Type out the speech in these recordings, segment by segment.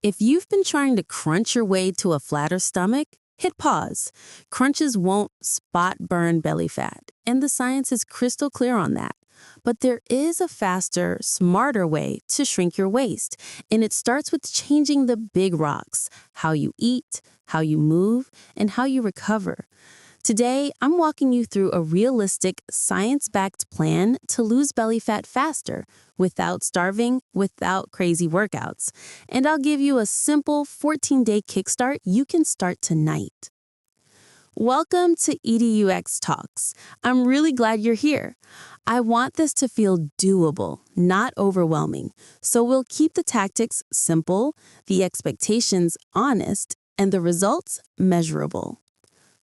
If you've been trying to crunch your way to a flatter stomach, hit pause. Crunches won't spot burn belly fat, and the science is crystal clear on that. But there is a faster, smarter way to shrink your waist, and it starts with changing the big rocks: how you eat, how you move, and how you recover. Today, I'm walking you through a realistic, science-backed plan to lose belly fat faster, without starving, without crazy workouts. And I'll give you a simple 14-day kickstart you can start tonight. Welcome to EDUX Talks. I'm really glad you're here. I want this to feel doable, not overwhelming. So we'll keep the tactics simple, the expectations honest, and the results measurable.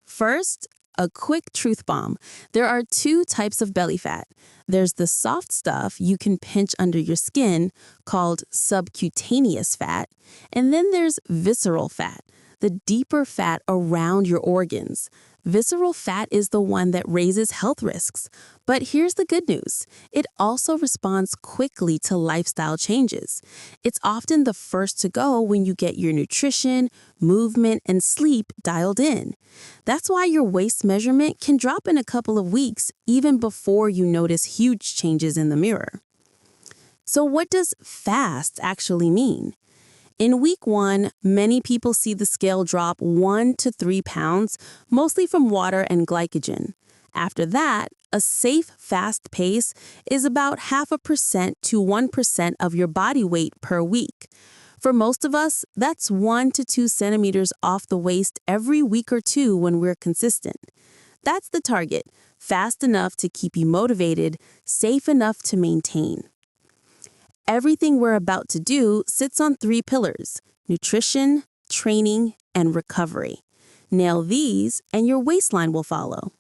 First, a quick truth bomb. There are two types of belly fat. There's the soft stuff you can pinch under your skin, called subcutaneous fat, and then there's visceral fat, the deeper fat around your organs. Visceral fat is the one that raises health risks. But here's the good news. It also responds quickly to lifestyle changes. It's often the first to go when you get your nutrition, movement, and sleep dialed in. That's why your waist measurement can drop in a couple of weeks, even before you notice huge changes in the mirror. So what does fast actually mean? In week 1, many people see the scale drop 1 to 3 pounds, mostly from water and glycogen. After that, a safe fast pace is about 0.5% to 1% of your body weight per week. For most of us, that's 1 to 2 centimeters off the waist every week or two when we're consistent. That's the target, fast enough to keep you motivated, safe enough to maintain. Everything we're about to do sits on 3 pillars: nutrition, training, and recovery. Nail these, and your waistline will follow.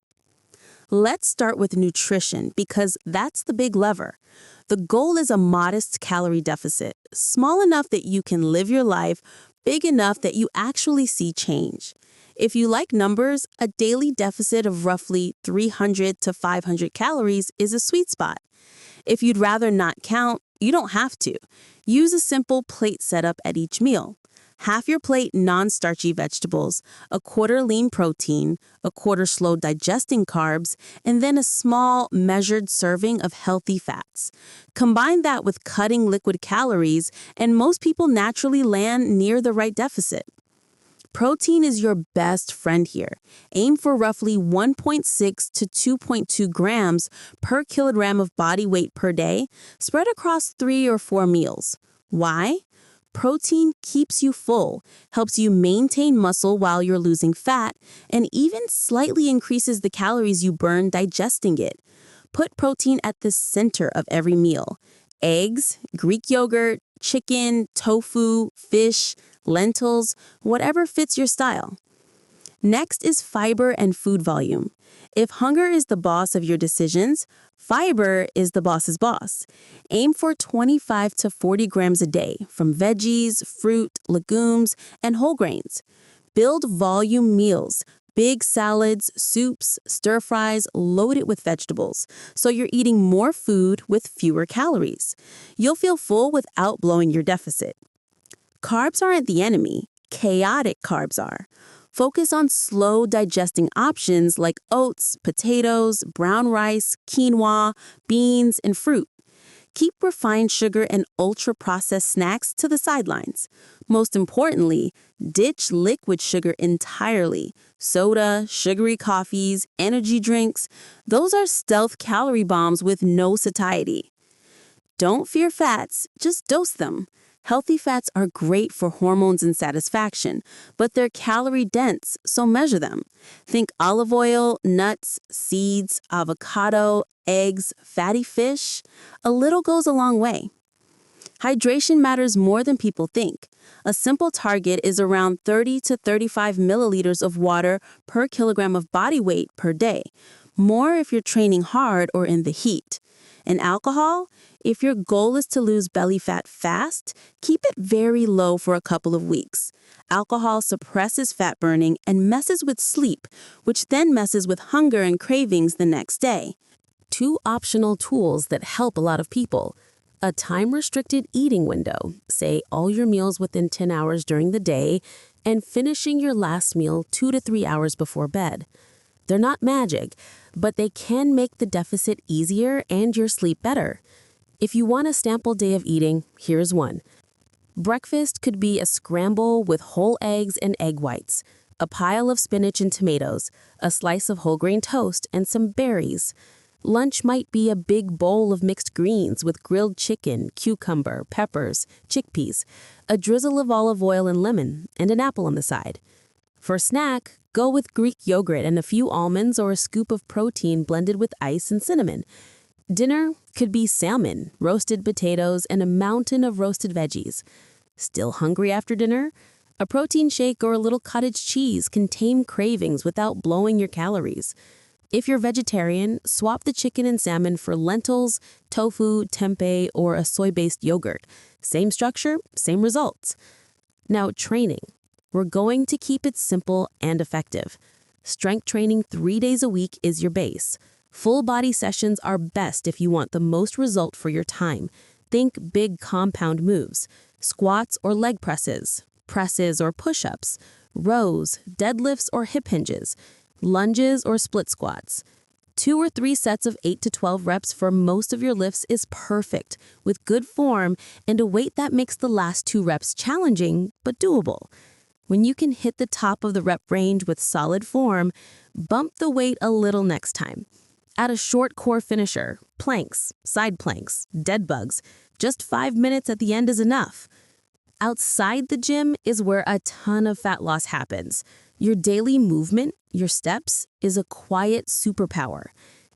Let's start with nutrition, because that's the big lever. The goal is a modest calorie deficit, small enough that you can live your life, big enough that you actually see change. If you like numbers, a daily deficit of roughly 300 to 500 calories is a sweet spot. If you'd rather not count, you don't have to. Use a simple plate setup at each meal. Half your plate non-starchy vegetables, a quarter lean protein, a quarter slow digesting carbs, and then a small measured serving of healthy fats. Combine that with cutting liquid calories, and most people naturally land near the right deficit. Protein is your best friend here. Aim for roughly 1.6 to 2.2 grams per kilogram of body weight per day, spread across 3 or 4 meals. Why? Protein keeps you full, helps you maintain muscle while you're losing fat, and even slightly increases the calories you burn digesting it. Put protein at the center of every meal. Eggs, Greek yogurt, chicken, tofu, fish, lentils, whatever fits your style. Next is fiber and food volume. If hunger is the boss of your decisions, fiber is the boss's boss. Aim for 25 to 40 grams a day from veggies, fruit, legumes, and whole grains. Build volume meals, big salads, soups, stir fries, loaded with vegetables, so you're eating more food with fewer calories. You'll feel full without blowing your deficit. Carbs aren't the enemy, chaotic carbs are. Focus on slow digesting options like oats, potatoes, brown rice, quinoa, beans, and fruit. Keep refined sugar and ultra-processed snacks to the sidelines. Most importantly, ditch liquid sugar entirely. Soda, sugary coffees, energy drinks, those are stealth calorie bombs with no satiety. Don't fear fats, just dose them. Healthy fats are great for hormones and satisfaction, but they're calorie-dense, so measure them. Think olive oil, nuts, seeds, avocado, eggs, fatty fish. A little goes a long way. Hydration matters more than people think. A simple target is around 30 to 35 milliliters of water per kilogram of body weight per day. More if you're training hard or in the heat. And alcohol? If your goal is to lose belly fat fast, keep it very low for a couple of weeks. Alcohol suppresses fat burning and messes with sleep, which then messes with hunger and cravings the next day. 2 optional tools that help a lot of people: A time-restricted eating window, say all your meals within 10 hours during the day, and finishing your last meal 2 to 3 hours before bed. They're not magic, but they can make the deficit easier and your sleep better. If you want a sample day of eating, here's one. Breakfast could be a scramble with whole eggs and egg whites, a pile of spinach and tomatoes, a slice of whole grain toast, and some berries. Lunch might be a big bowl of mixed greens with grilled chicken, cucumber, peppers, chickpeas, a drizzle of olive oil and lemon, and an apple on the side. For snack, go with Greek yogurt and a few almonds or a scoop of protein blended with ice and cinnamon. Dinner could be salmon, roasted potatoes, and a mountain of roasted veggies. Still hungry after dinner? A protein shake or a little cottage cheese can tame cravings without blowing your calories. If you're vegetarian, swap the chicken and salmon for lentils, tofu, tempeh, or a soy-based yogurt. Same structure, same results. Now, training. We're going to keep it simple and effective. Strength training 3 days a week is your base. Full body sessions are best if you want the most result for your time. Think big compound moves, squats or leg presses or push-ups, rows, deadlifts or hip hinges, lunges or split squats. 2 or 3 sets of 8 to 12 reps for most of your lifts is perfect, with good form and a weight that makes the last 2 reps challenging but doable. When you can hit the top of the rep range with solid form, bump the weight a little next time. Add a short core finisher, planks, side planks, dead bugs. Just 5 minutes at the end is enough. Outside the gym is where a ton of fat loss happens. Your daily movement, your steps, is a quiet superpower.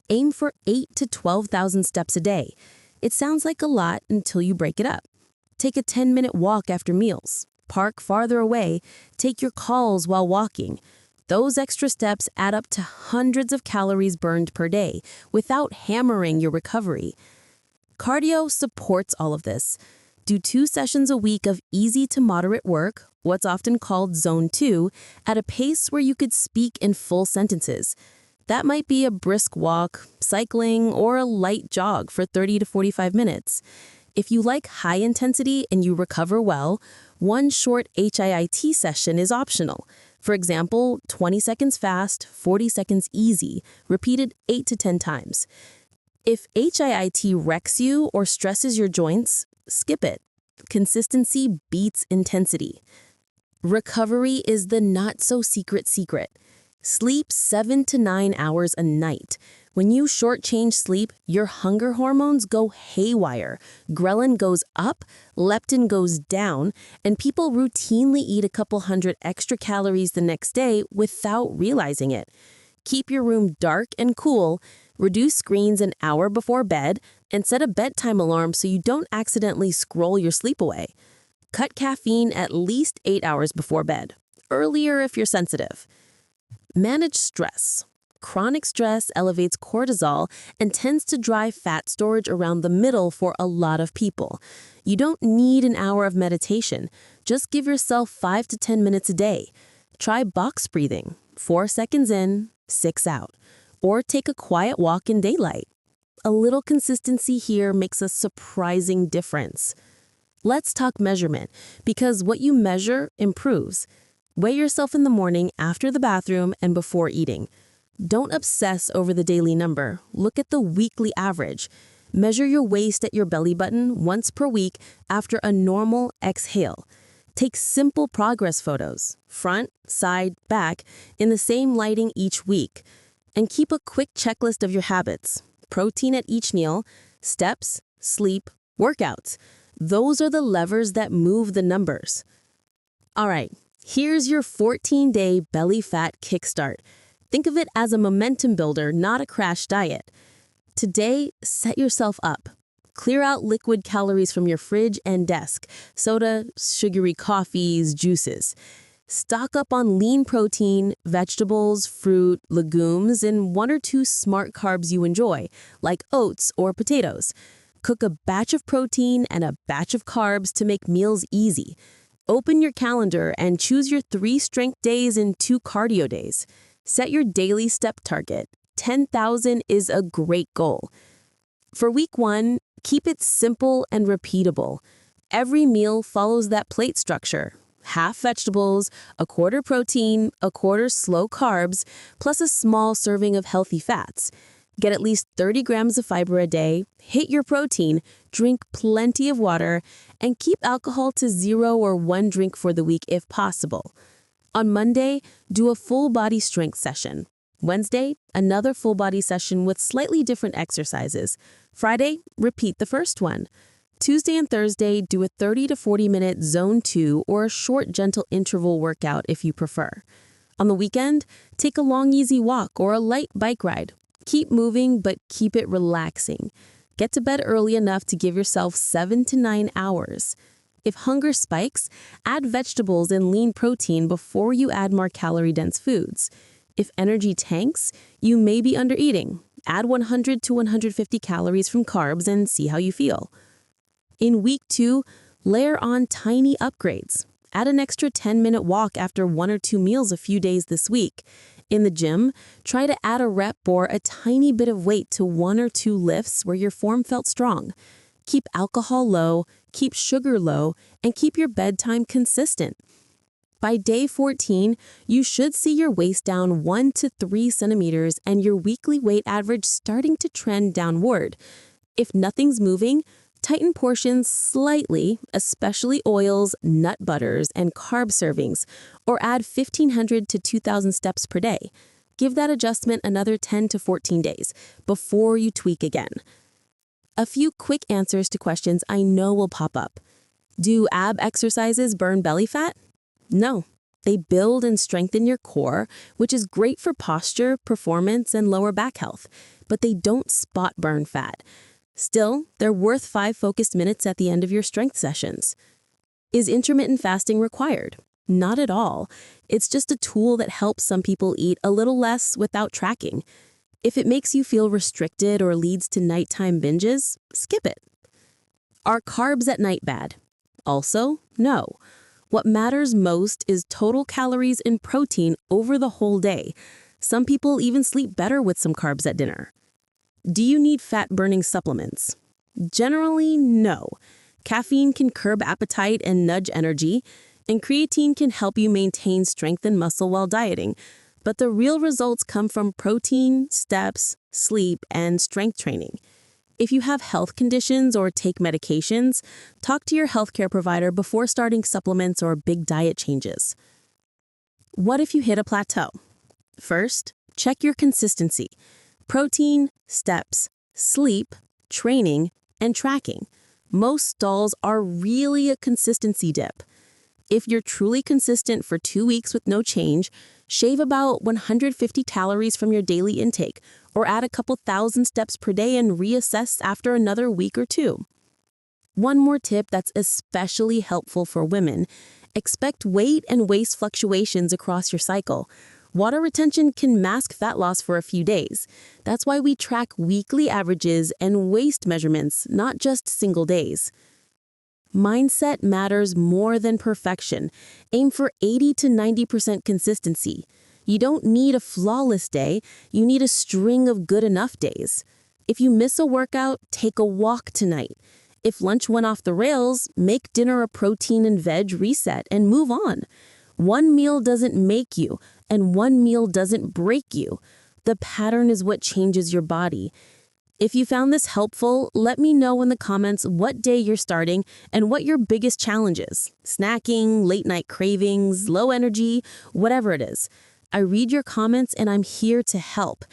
Aim for 8 to 12,000 steps a day. It sounds like a lot until you break it up. Take a 10-minute walk after meals. Park farther away. Take your calls while walking. Those extra steps add up to hundreds of calories burned per day without hammering your recovery. Cardio supports all of this. Do 2 sessions a week of easy to moderate work, what's often called Zone 2, at a pace where you could speak in full sentences. That might be a brisk walk, cycling, or a light jog for 30 to 45 minutes. If you like high intensity and you recover well, one short HIIT session is optional. For example, 20 seconds fast, 40 seconds easy, repeated 8 to 10 times. If HIIT wrecks you or stresses your joints, skip it. Consistency beats intensity. Recovery is the not-so-secret secret. Sleep 7 to 9 hours a night. When you shortchange sleep, your hunger hormones go haywire. Ghrelin goes up, leptin goes down, and people routinely eat a couple hundred extra calories the next day without realizing it. Keep your room dark and cool, reduce screens an hour before bed, and set a bedtime alarm so you don't accidentally scroll your sleep away. Cut caffeine at least 8 hours before bed, earlier if you're sensitive. Manage stress. Chronic stress elevates cortisol and tends to drive fat storage around the middle for a lot of people. You don't need an hour of meditation. Just give yourself 5 to 10 minutes a day. Try box breathing, 4 seconds in, 6 out. Or take a quiet walk in daylight. A little consistency here makes a surprising difference. Let's talk measurement, because what you measure improves. Weigh yourself in the morning, after the bathroom, and before eating. Don't obsess over the daily number. Look at the weekly average. Measure your waist at your belly button once per week after a normal exhale. Take simple progress photos, front, side, back, in the same lighting each week. And keep a quick checklist of your habits. Protein at each meal, steps, sleep, workouts. Those are the levers that move the numbers. All right, here's your 14-day belly fat kickstart. Think of it as a momentum builder, not a crash diet. Today, set yourself up. Clear out liquid calories from your fridge and desk, soda, sugary coffees, juices. Stock up on lean protein, vegetables, fruit, legumes, and 1 or 2 smart carbs you enjoy, like oats or potatoes. Cook a batch of protein and a batch of carbs to make meals easy. Open your calendar and choose your 3 strength days and 2 cardio days. Set your daily step target. 10,000 is a great goal. For week 1, Keep it simple and repeatable. Every meal follows that plate structure. Half vegetables, a quarter protein, a quarter slow carbs, plus a small serving of healthy fats. Get at least 30 grams of fiber a day, hit your protein, drink plenty of water, and keep alcohol to 0 or 1 drink for the week if possible. On Monday, do a full body strength session. Wednesday, another full body session with slightly different exercises. Friday, repeat the first one. Tuesday and Thursday, do a 30 to 40-minute zone 2 or a short, gentle interval workout if you prefer. On the weekend, take a long, easy walk or a light bike ride. Keep moving, but keep it relaxing. Get to bed early enough to give yourself 7 to 9 hours. If hunger spikes, add vegetables and lean protein before you add more calorie-dense foods. If energy tanks, you may be undereating. Add 100 to 150 calories from carbs and see how you feel. In week 2, layer on tiny upgrades. Add an extra 10-minute walk after 1 or 2 meals a few days this week. In the gym, try to add a rep or a tiny bit of weight to 1 or 2 lifts where your form felt strong. Keep alcohol low, keep sugar low, and keep your bedtime consistent. By day 14, you should see your waist down 1 to 3 centimeters and your weekly weight average starting to trend downward. If nothing's moving, tighten portions slightly, especially oils, nut butters, and carb servings, or add 1,500 to 2,000 steps per day. Give that adjustment another 10 to 14 days before you tweak again. A few quick answers to questions I know will pop up. Do ab exercises burn belly fat? No. They build and strengthen your core, which is great for posture, performance, and lower back health, but they don't spot burn fat. Still, they're worth 5 focused minutes at the end of your strength sessions. Is intermittent fasting required? Not at all. It's just a tool that helps some people eat a little less without tracking. If it makes you feel restricted or leads to nighttime binges, skip it. Are carbs at night bad? Also, no. What matters most is total calories and protein over the whole day. Some people even sleep better with some carbs at dinner. Do you need fat-burning supplements? Generally, no. Caffeine can curb appetite and nudge energy, and creatine can help you maintain strength and muscle while dieting. But the real results come from protein, steps, sleep, and strength training. If you have health conditions or take medications, talk to your healthcare provider before starting supplements or big diet changes. What if you hit a plateau? First, check your consistency. Protein, steps, sleep, training, and tracking. Most stalls are really a consistency dip. If you're truly consistent for 2 weeks with no change, shave about 150 calories from your daily intake, or add a couple thousand steps per day and reassess after another week or 2. One more tip that's especially helpful for women: expect weight and waist fluctuations across your cycle. Water retention can mask fat loss for a few days. That's why we track weekly averages and waist measurements, not just single days. Mindset matters more than perfection. Aim for 80 to 90% consistency. You don't need a flawless day, you need a string of good enough days. If you miss a workout, take a walk tonight. If lunch went off the rails, make dinner a protein and veg reset and move on. One meal doesn't make you, and one meal doesn't break you. The pattern is what changes your body. If you found this helpful, let me know in the comments what day you're starting and what your biggest challenge is. Snacking, late night cravings, low energy, whatever it is. I read your comments and I'm here to help.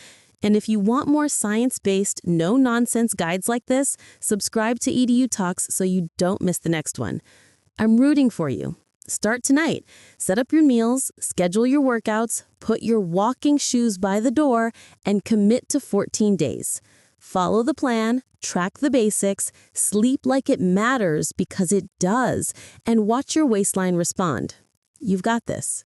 And if you want more science-based, no-nonsense guides like this, subscribe to EDU Talks so you don't miss the next one. I'm rooting for you. Start tonight. Set up your meals, schedule your workouts, put your walking shoes by the door, and commit to 14 days. Follow the plan, track the basics, sleep like it matters because it does, and watch your waistline respond. You've got this.